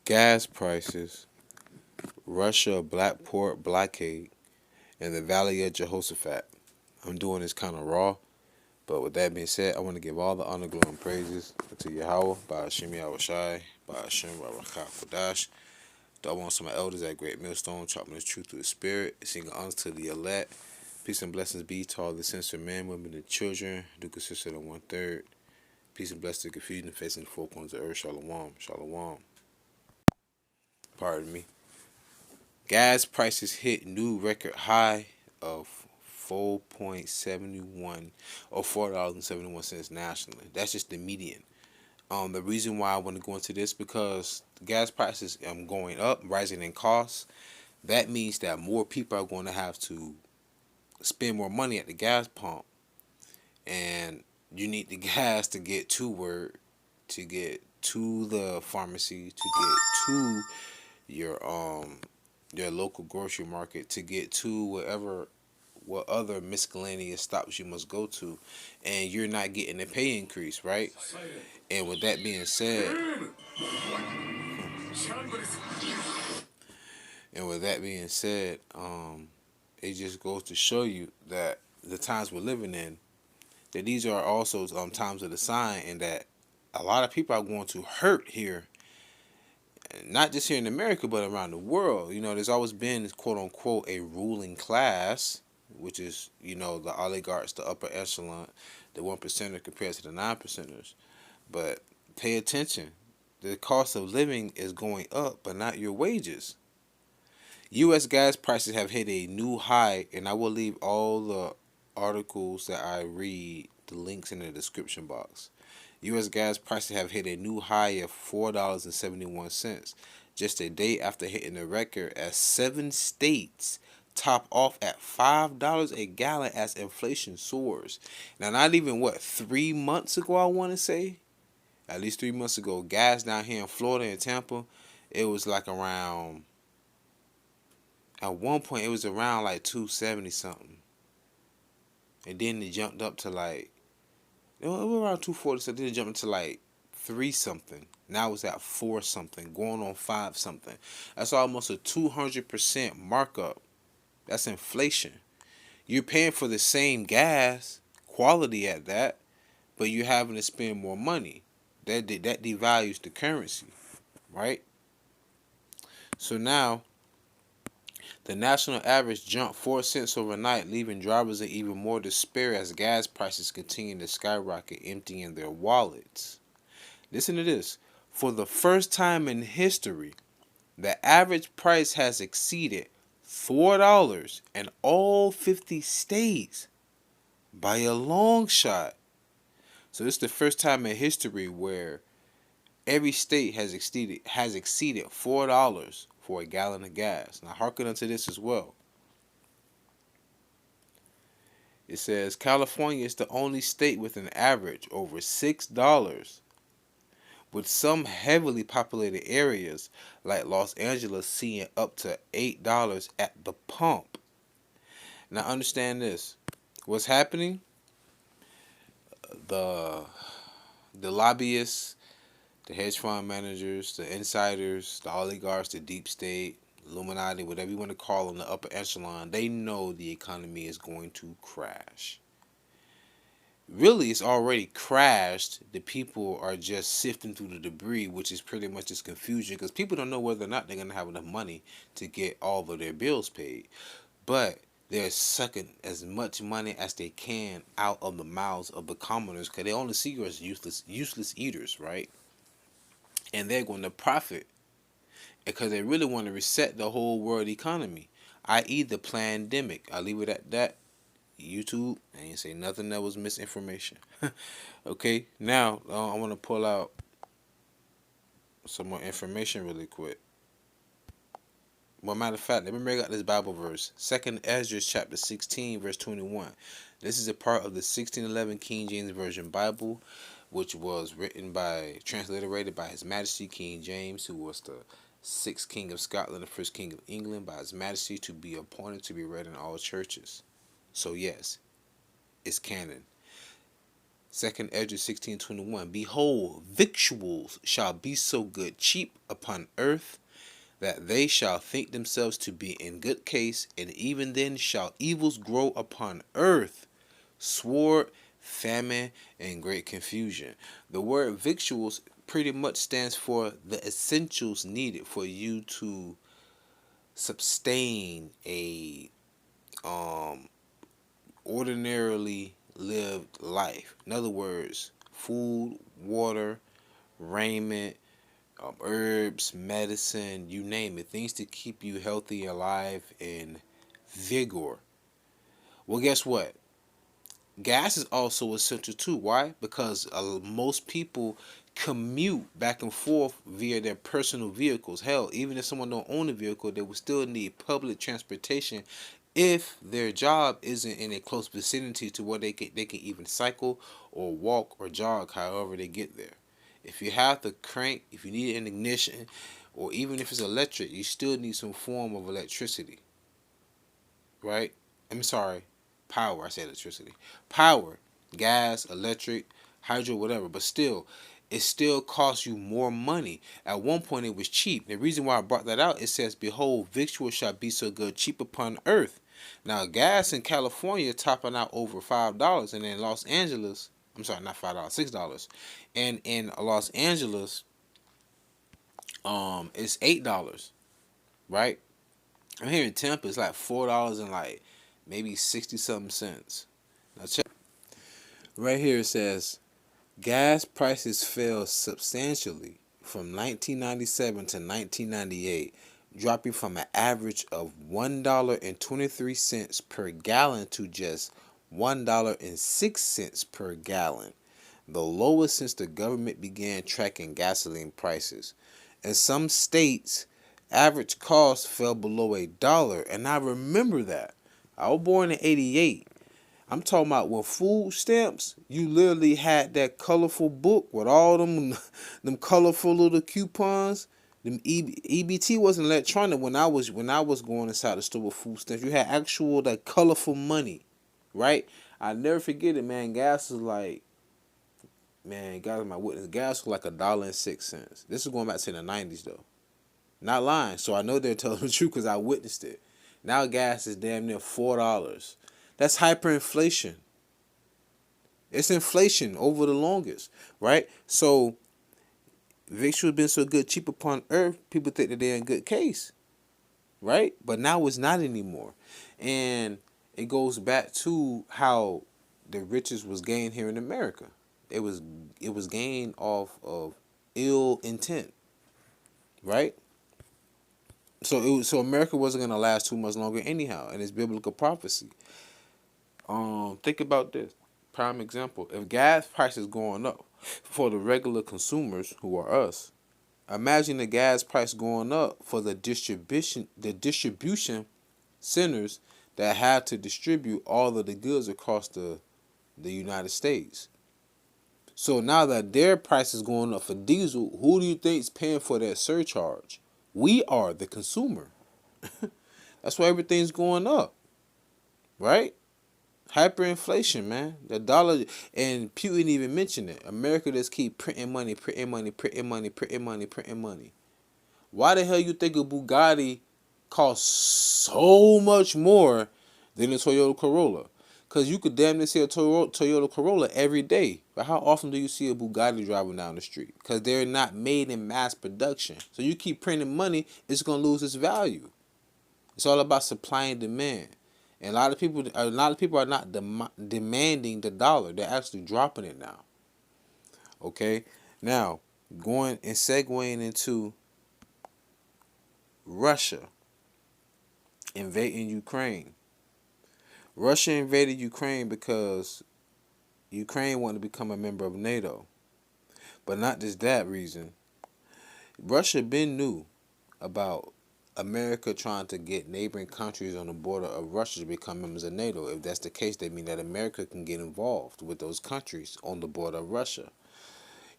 gas prices, Russia black port blockade, and the Valley of Jehoshaphat. I'm doing this kind of raw, but with that being said, I want to give all the honor, glory, and praises to YAHAWAH, by Hashem YAHAWASHI, by Hashem RAWACHAA QADASH. I want some elders at Great Millstone, chopping the truth through the spirit, singing honors to the elect. Peace and blessings be to all the sincere men, women, and children, do consist of 1/3. Peace and blessings, confusion, facing the four corners of earth. Shalom, shalom. Pardon me. Gas prices hit new record high of 4.71 or $4.71 nationally. That's just the median. The reason why I want to go into this because gas prices going up, rising in costs. That means that more people are going to have to spend more money at the gas pump, and you need the gas to get to work, to get to the pharmacy, to get to your local grocery market, to get to what other miscellaneous stops you must go to, and you're not getting a pay increase, right? And with that being said, it just goes to show you that the times we're living in, that these are also times of the sign, and that a lot of people are going to hurt here, not just here in America, but around the world. You know, there's always been, quote unquote, a ruling class, which is, the oligarchs, the upper echelon, the 1%er compared to the 9%ers. But pay attention. The cost of living is going up, but not your wages. U.S. gas prices have hit a new high, and I will leave all the articles that I read, the links in the description box. U.S. gas prices have hit a new high of $4.71, just a day after hitting the record, as 7 states top off at $5 a gallon as inflation soars. Now, not even 3 months ago, I want to say, at least 3 months ago, gas down here in Florida and Tampa, it was like around, at one point it was around like 270 something, and then it jumped up to like, it was around 240, so then it jumped to like 3 something. Now it's at 4 something, going on 5 something. That's almost a 200% markup. That's inflation. You're paying for the same gas, quality at that, but you're having to spend more money. That devalues the currency, right? So now, the national average jumped 4 cents overnight, leaving drivers in even more despair as gas prices continue to skyrocket, emptying their wallets. Listen to this. For the first time in history, the average price has exceeded $4 in all 50 states by a long shot. So this is the first time in history where every state has exceeded $4 for a gallon of gas. Now hearken unto this as well. It says California is the only state with an average over $6, with some heavily populated areas like Los Angeles seeing up to $8 at the pump. Now understand this. What's happening? The lobbyists, the hedge fund managers, the insiders, the oligarchs, the deep state, Illuminati, whatever you want to call them, the upper echelon, they know the economy is going to crash. Really, it's already crashed. The people are just sifting through the debris, which is pretty much just confusion, because people don't know whether or not they're going to have enough money to get all of their bills paid. But they're sucking as much money as they can out of the mouths of the commoners, because they only see you as useless eaters, right? And they're going to profit because they really want to reset the whole world economy, i.e. the pandemic. I'll leave it at that. YouTube, I ain't say nothing that was misinformation. Okay, now I want to pull out some more information really quick. Well, matter of fact, let me bring out this Bible verse. 2 Ezra chapter 16, verse 21. This is a part of the 1611 King James Version Bible, which was transliterated by His Majesty King James, who was the 6th King of Scotland, the 1st King of England, by His Majesty, to be appointed to be read in all churches. So yes, it's canon. Second Ezra 16:21. Behold, victuals shall be so good cheap upon earth, that they shall think themselves to be in good case, and even then shall evils grow upon earth, sword, famine, and great confusion. The word victuals pretty much stands for the essentials needed for you to sustain a ordinarily lived life. In other words, food, water, raiment, herbs, medicine, you name it, things to keep you healthy, alive, and vigor. Well, guess what? Gas is also essential too. Why? Because most people commute back and forth via their personal vehicles. Hell, even if someone don't own a vehicle, they will still need public transportation if their job isn't in a close vicinity to where they can even cycle or walk or jog, however they get there. If you have the crank, if you need an ignition, or even if it's electric, you still need some form of electricity, right? I'm sorry, power. I said electricity. Power, gas, electric, hydro, whatever. But still, it still costs you more money. At one point, it was cheap. The reason why I brought that out, it says, "Behold, victuals shall be so good, cheap upon earth." Now, gas in California topping out over $5, and in Los Angeles, I'm sorry, not $5, $6, and in Los Angeles, it's $8, right? I'm here in Tampa, it's like $4 and like maybe 60 something cents. Now check right here. It says gas prices fell substantially from 1997 to 1998, dropping from an average of $1.23 per gallon to just $1.06 per gallon, the lowest since the government began tracking gasoline prices. In some states, average cost fell below $1, and I remember that. I was born in '88. I'm talking about when food stamps, you literally had that colorful book with all them colorful little coupons. Them EBT wasn't electronic when I was going inside the store with food stamps. You had actual that colorful money, right? I never forget it, man. Gas was like, man, gas was my witness. Gas was like $1.06. This is going back to the '90s though. Not lying. So I know they're telling the truth because I witnessed it. Now gas is damn near $4. That's hyperinflation. It's inflation over the longest, right? So victuals been so good, cheap upon earth, people think that they're in good case, right? But now it's not anymore. And it goes back to how the riches was gained here in America. It was gained off of ill intent, right? So America wasn't gonna last too much longer anyhow, and it's biblical prophecy. Think about this. Prime example. If gas prices going up for the regular consumers who are us, imagine the gas price going up for the distribution centers that have to distribute all of the goods across the United States. So now that their price is going up for diesel, who do you think is paying for that surcharge? We are the consumer. That's why everything's going up, right? Hyperinflation, man. The dollar, and Putin even mentioned it. America just keep printing money, printing money, printing money, printing money, printing money. Why the hell you think a Bugatti costs so much more than a Toyota Corolla? Because you could damn near see a Toyota Corolla every day. But how often do you see a Bugatti driving down the street? Because they're not made in mass production. So you keep printing money, it's going to lose its value. It's all about supply and demand. And a lot of people are not demanding the dollar. They're actually dropping it now. Okay? Now, going and segueing into Russia invading Ukraine. Russia invaded Ukraine because Ukraine wanted to become a member of NATO. But not just that reason. Russia been knew about America trying to get neighboring countries on the border of Russia to become members of NATO. If that's the case, they mean that America can get involved with those countries on the border of Russia.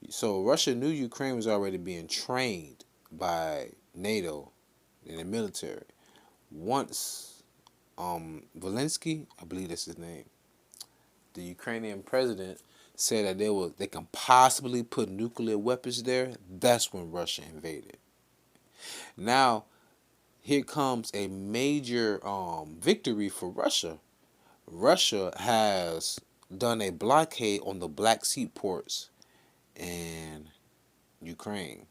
So Russia knew Ukraine was already being trained by NATO in the military. Once Zelensky, I believe that's his name, the Ukrainian president, said that they can possibly put nuclear weapons there, that's when Russia invaded. Now, here comes a major victory for Russia. Russia has done a blockade on the Black Sea ports in Ukraine.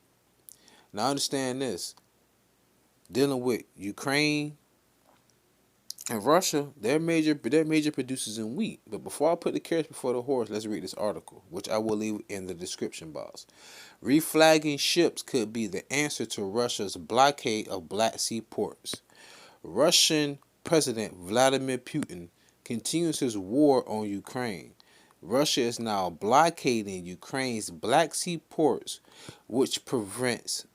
Now understand this. Dealing with Ukraine and Russia, they're major producers in wheat. But before I put the carriage before the horse, let's read this article, which I will leave in the description box. Reflagging ships could be the answer to Russia's blockade of Black Sea ports. Russian President Vladimir Putin continues his war on Ukraine. Russia is now blockading Ukraine's Black Sea ports, which prevents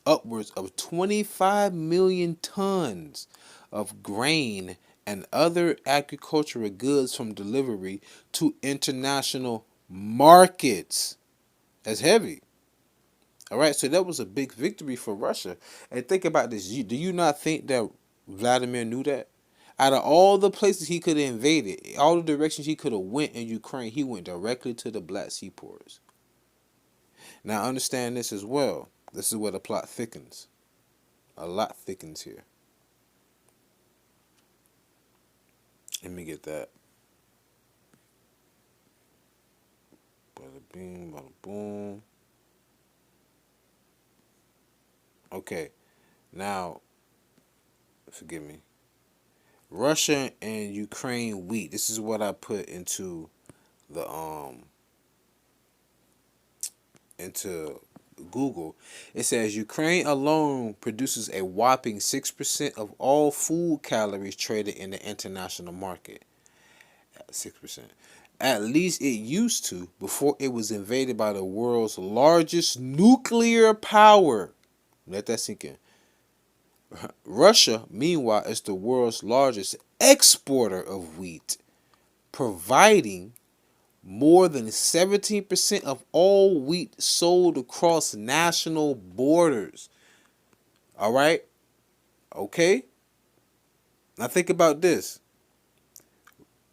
upwards of 25 million tons of grain and other agricultural goods from delivery to international markets. That's heavy. All right, so that was a big victory for Russia. And think about this. Do you not think that Vladimir knew that? Out of all the places he could have invaded, all the directions he could have went in Ukraine, he went directly to the Black Sea ports. Now understand this as well. This is where the plot thickens. A lot thickens here. Let me get that. Bada bing, bada boom. Okay. Now, forgive me. Russia and Ukraine wheat. This is what I put into the into Google. It says Ukraine alone produces a whopping 6% of all food calories traded in the international market. 6%. At least it used to before it was invaded by the world's largest nuclear power. Let that sink in. Russia, meanwhile, is the world's largest exporter of wheat, providing more than 17% of all wheat sold across national borders. All right? Okay? Now think about this.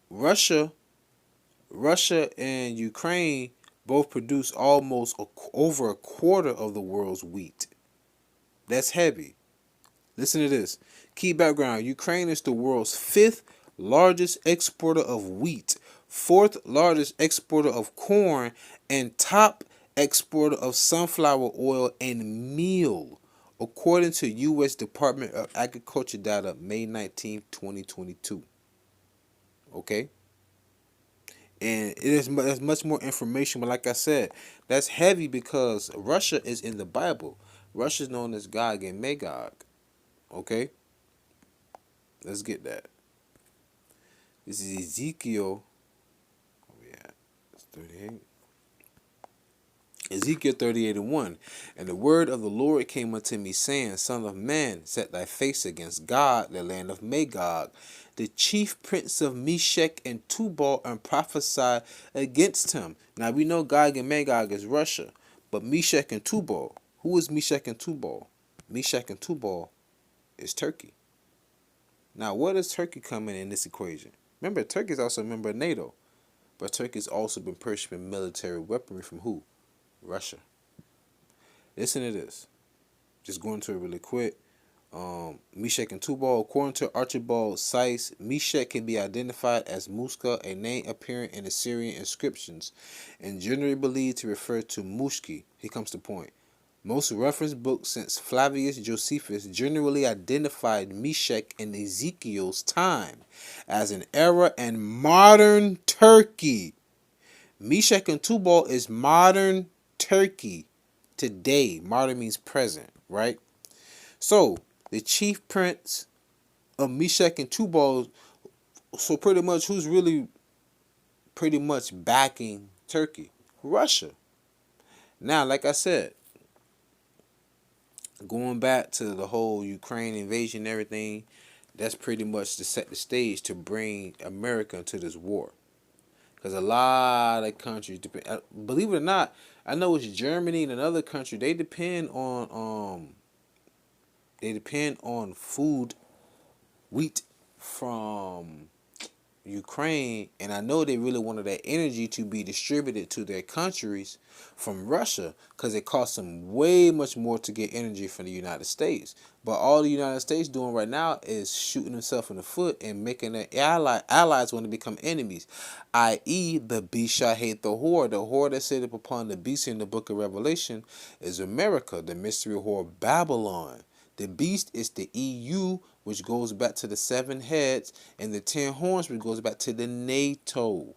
Russia and Ukraine both produce almost over a quarter of the world's wheat. That's heavy. Listen to this. Key background. Ukraine is the world's 5th largest exporter of wheat, 4th largest exporter of corn, and top exporter of sunflower oil and meal, according to U.S. Department of Agriculture data May 19, 2022. Okay? And there's much more information, but like I said, that's heavy because Russia is in the Bible. Russia is known as Gog and Magog. Okay? Let's get that. This is Ezekiel. Oh yeah, it's 38. Ezekiel 38:1. And the word of the Lord came unto me, saying, Son of man, set thy face against God, the land of Magog, the chief prince of Meshech and Tubal, and prophesy against him. Now we know Gog and Magog is Russia, but Meshech and Tubal, who is Meshech and Tubal? Meshech and Tubal is Turkey. Now, where does Turkey come in this equation? Remember, Turkey is also a member of NATO, but Turkey has also been purchasing military weaponry from who? Russia. Listen to this. Just going to it really quick. Meshech and Tubal, according to Archibald Seiss, Meshech can be identified as Muska, a name appearing in Assyrian inscriptions, and generally believed to refer to Mushki. Here comes the point. Most reference books since Flavius Josephus generally identified Meshech in Ezekiel's time as an era in modern Turkey. Meshech and Tubal is modern Turkey today. Modern means present, right? So, the chief prince of Meshech and Tubal, so pretty much who's really pretty much backing Turkey? Russia. Now, like I said, going back to the whole Ukraine invasion and everything, that's pretty much to set the stage to bring America into this war. Because a lot of countries, believe it or not, I know it's Germany and another country, they depend on food, wheat from Ukraine, and I know they really wanted that energy to be distributed to their countries from Russia, because it costs them way much more to get energy from the United States. But all the United States doing right now is shooting themselves in the foot and making their allies want to become enemies, i.e. the beast shall hate the whore. The whore that set up upon the beast in the book of Revelation is America, the mystery whore Babylon. The beast is the EU, which goes back to the 7 heads, and the 10 horns, which goes back to the NATO.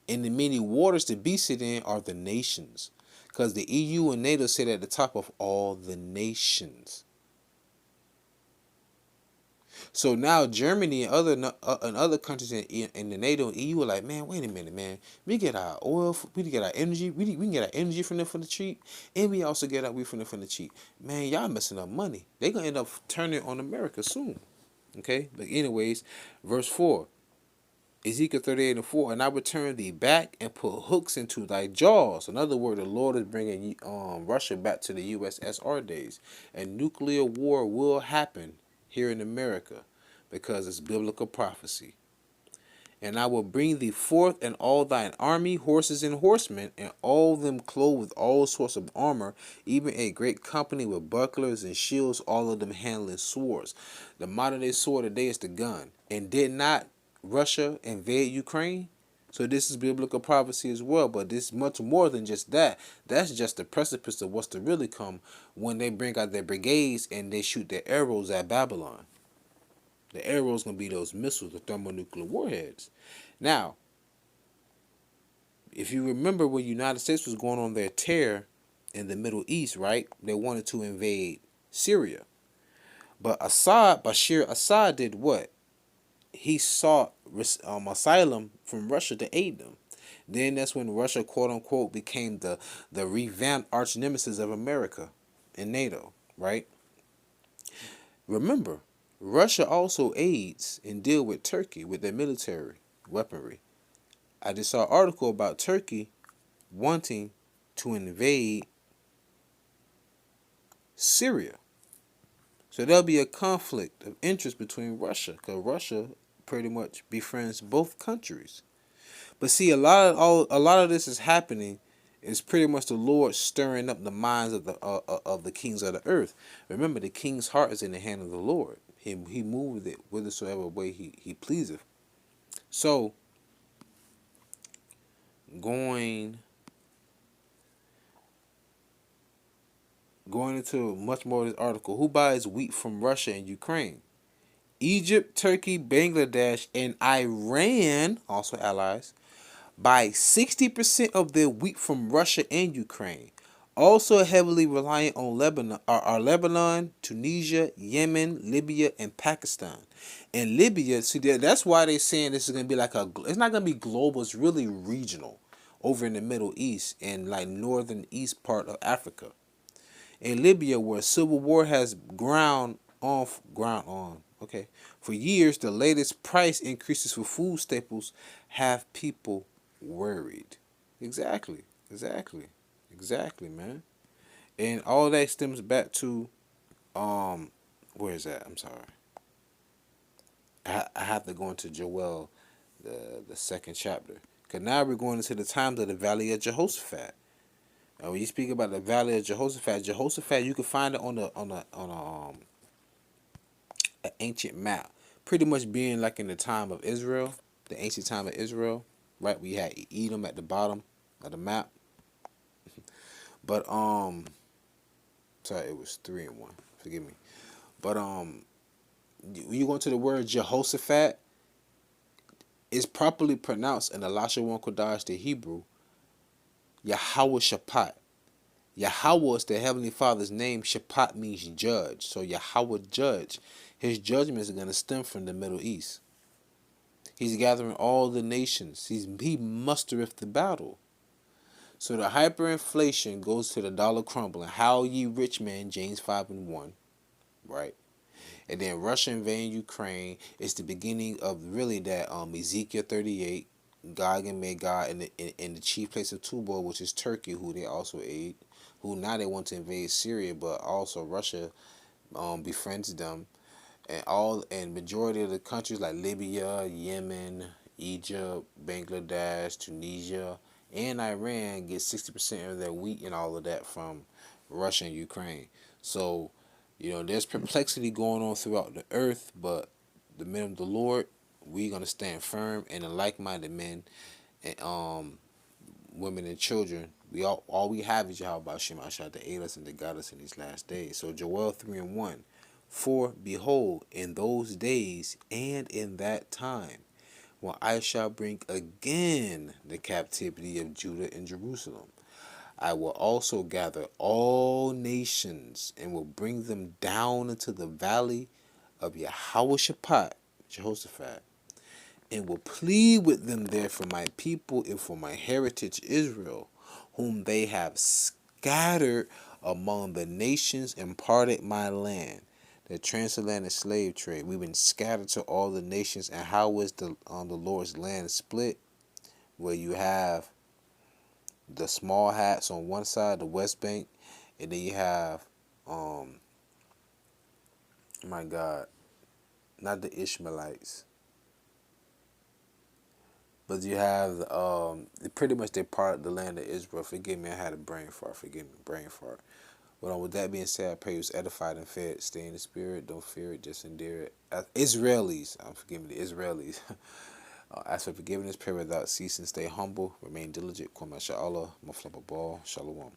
And the many waters the beast sit in are the nations, because the EU and NATO sit at the top of all the nations. So now Germany and other countries in the NATO and EU are like, man, wait a minute, man. We get our oil, we get our energy, we can get our energy from them for the cheap, and we also get our wheat from them for the cheap. Man, y'all messing up money. They gonna end up turning on America soon. Okay, but anyways, verse 4. Ezekiel 38:4, and I will turn thee back and put hooks into thy jaws. In other words, the Lord is bringing Russia back to the USSR days. And nuclear war will happen here in America because it's biblical prophecy. And I will bring thee forth and all thine army, horses and horsemen, and all them clothed with all sorts of armor, even a great company with bucklers and shields, all of them handling swords. The modern day sword today is the gun. And did not Russia invade Ukraine? So this is biblical prophecy as well, but this is much more than just that. That's just the precipice of what's to really come when they bring out their brigades and they shoot their arrows at Babylon. The arrows going to be those missiles, the thermonuclear warheads. Now, if you remember when the United States was going on their tear in the Middle East, right? They wanted to invade Syria. But Bashir Assad did what? He sought asylum from Russia to aid them. Then that's when Russia, quote unquote, became the revamped arch nemesis of America and NATO, right? Remember, Russia also aids and deal with Turkey with their military weaponry. I just saw an article about Turkey wanting to invade Syria. So there'll be a conflict of interest between Russia, because Russia pretty much befriends both countries. But see, a lot of this is happening is pretty much the Lord stirring up the minds of the kings of the earth. Remember, the king's heart is in the hand of the Lord. He moveth it whithersoever way he pleaseth. So going into much more of this article, who buys wheat from Russia and Ukraine? Egypt, Turkey, Bangladesh, and Iran, also allies, buy 60% of their wheat from Russia and Ukraine. Also heavily reliant on Lebanon are Lebanon, Tunisia, Yemen, Libya, and Pakistan. And Libya, see, that's why they're saying this is going to be like it's not going to be global, it's really regional over in the Middle East and like northern east part of Africa. In Libya, where civil war has ground on. Okay, for years, the latest price increases for food staples have people worried. Exactly, man. And all that stems back to, where is that? I'm sorry. I have to go into Joel, the second chapter, because now we're going into the times of the Valley of Jehoshaphat. And when you speak about the Valley of Jehoshaphat, you can find it on an ancient map, pretty much being like in the time of Israel, the ancient time of Israel, right? We had Edom at the bottom of the map. But sorry, it was 3 and 1. Forgive me. But when you go into the word Jehoshaphat, it's properly pronounced in the Lashawan Kodash, the Hebrew, YAHAWASHI. Yahawah is the Heavenly Father's name. Shaphat means judge. So Yahawah judge. His judgments are going to stem from the Middle East. He's gathering all the nations. He mustereth the battle. So the hyperinflation goes to the dollar crumbling. How ye rich men, James 5 and 1. Right? And then Russia invading Ukraine is the beginning of really that Ezekiel 38, Gog and Magog in the chief place of Tubal, which is Turkey, who they also aid. Who now they want to invade Syria, but also Russia befriends them. and majority of the countries like Libya, Yemen, Egypt, Bangladesh, Tunisia, and Iran get 60% of their wheat and all of that from Russia and Ukraine. So, there's perplexity going on throughout the earth, but the men of the Lord, we're gonna stand firm, and the like-minded men and women and children. All we have is YAHAWASHI to aid us and to guide us in these last days. So Joel 3:1. For behold, in those days and in that time, when I shall bring again the captivity of Judah and Jerusalem, I will also gather all nations and will bring them down into the valley of Jehoshaphat, and will plead with them there for my people and for my heritage Israel, whom they have scattered among the nations and parted my land. The transatlantic slave trade. We've been scattered to all the nations. And how is the Lord's land split? Where you have the small hats on one side, the West Bank, and then you have, my God, not the Ishmaelites, but you have pretty much they part of the land of Israel. Forgive me, I had a brain fart. Forgive me, brain fart. But with that being said, I pray you was edified and fed. Stay in the spirit, don't fear it, just endear it. Israelis, I'm forgiving the Israelis. Ask for forgiveness, pray without ceasing, stay humble, remain diligent. Kwame Sha'Allah, Muflaba Ball, Shalom.